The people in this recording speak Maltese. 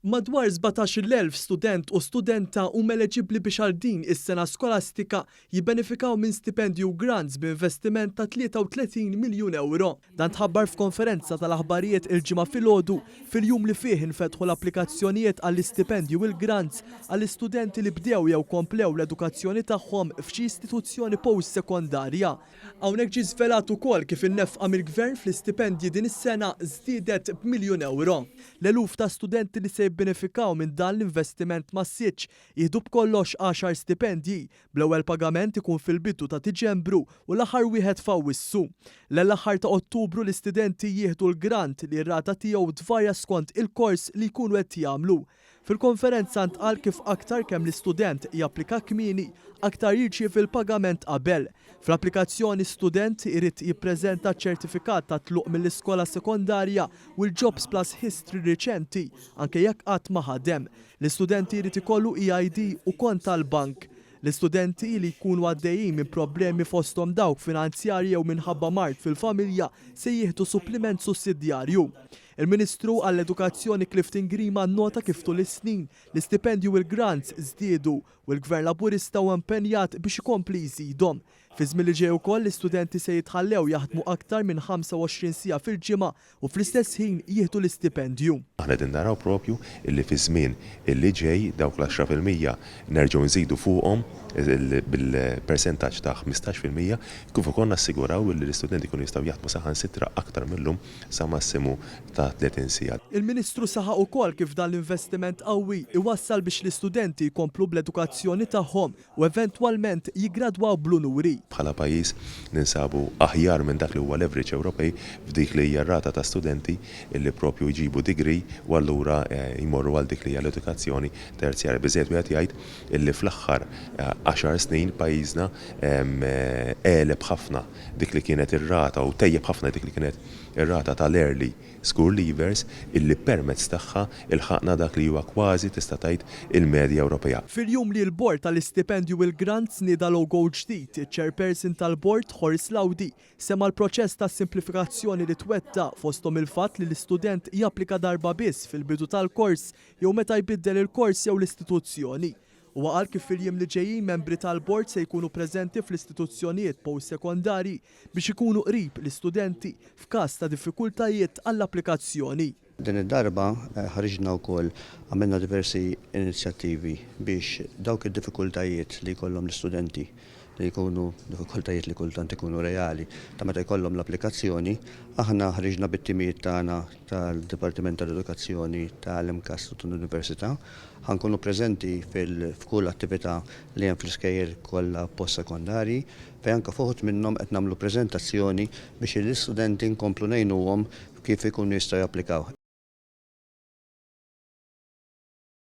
Madwar 17,000 student u studenta huma eleġibbli biex għal din is-sena skolastika jibbenefikaw minn stipendju grants b'investiment ta' 33 miljun euro. Dan tħabbar f'konferenza tal-aħbarijiet il-ġimgħa filgħodu fil-jum li fih infetħu l-applikazzjonijiet għall-istipendju u l-grants għall-istudenti li bdew jew komplew l-edukazzjoni tagħhom f'xi istituzzjoni post-sekondarja. Hawnhekk ġie żvelat ukoll kif innefqa mill-gvern fl-istipendji din is-sena żdiedet b'miljun euro. L-eluf ta' studenti li se jibbenefikaw minn dan l-investiment massiċ jieħdu b'kollox 10 stipendji, bl-ewwel pagament ikun fil-bidu ta' Diċembru u l-aħħar wieħed f'Awwissu. L-aħħar ta' Ottubru l-istudenti jieħdu l-grant li r-rata tiegħu tvarja skont il-kors li jkunu qed jagħmlu. Fil-konferenza ntqal kif aktar kemm l-istudent japplika kmieni, aktar jirċiev il-pagament qabel. Fl-applikazzjoni student irid jippreżenta ċertifikat ta' tluq mill-iskola sekondarja u l-Jobs Plus History riċenti anke jekk qatt ma ħadem. L-istudenti jrid ikollu EID u kont tal-bank. L-istudenti li jkunu għaddejjin minn problemi fosthom dawk finanzjarji jew minħabba mart fil-familja se jieħdu suppliment sussidjarju. Il-Ministru għall-Edukazzjoni Clifton Grima nnota kif tul is-snin l-istipendju u l-grants żdiedu u l-Gvern Laburista huwa impenjat biex ikompli jżidhom. Fi żmien li ġej ukoll l-istudenti se jitħallew jaħdmu aktar minn 25 siegħa fil-ġimgħa u fl-istess ħin jieħdu l-istipendju. Aħna qed naraw propju illi fi żmien illi ġej dawk l-10% nerġgħu nżidu fuqhom bil-persentaġġ ta' 15% kif ukoll nassiguraw li l-istudenti jkunu jistgħu jaħdmu saħansitra aktar millum sa massimu ta' 30 siegħa. Il-Ministru saħaq ukoll kif dan l-investiment qawwi iwassal biex l-istudenti jkomplu bl-edukazzjoni tagħhom u eventwalment jiggradwaw bl-unuri. Bħala pajjiż ninsabu aħjar minn dak li huwa l-average Ewropej f'dik li hija rata ta' studenti illi propju jġibu degree u allura jmorru għal dik li hija l-edukazzjoni terzjarja. Biżejjed wieħed jgħid illi fl-aħħar 10 snin pajjiżna għeleb ħafna dik li kienet ir-rata u tejjeb ħafna dik li kienet ir-rata tal-early school leavers illi permezz tagħha ilħaqna dak li huwa kważi tista' tgħid il-medja Ewropea. Fil-jum li l-bord tal-istipendju u l-grants nieda logo ġdid, iċ-chairperson tal-bord Horace Lawdi sema l-proċess ta' simplifikazzjoni li twettaq fosthom il-fatt li l-istudent japplika darba biss fil-bidu tal-kors jew meta jbiddel il-kors jew l-istituzzjoni. U qal kif fil-jiem li ġejjin membri tal-bord se jkunu preżenti fl-istituzzjonijiet post-sekondari biex ikunu qrib l-istudenti f'każ ta' diffikultajiet għall-applikazzjoni. Din id-darba ħarġna wkoll għamilna diversi inizjattivi biex dawk id-diffikultajiet li jkollhom l-istudenti li jkunu diffikultajiet li kultant ikunu reali ta' meta jkollhom l-applikazzjoni, aħna ħriġna bit-timijiet tagħna tal-Dipartiment tal-Edukazzjoni tal-MCAS u tal-Università ħankunu preżenti f'kull attività li hemm fl-iskejjer kollha post-sekondari fejn anke fuħut minnhom qed nagħmlu preżentazzjoni biex l-istudenti nkomplu ngħinuhom kif ikunu jistgħu japplikaw.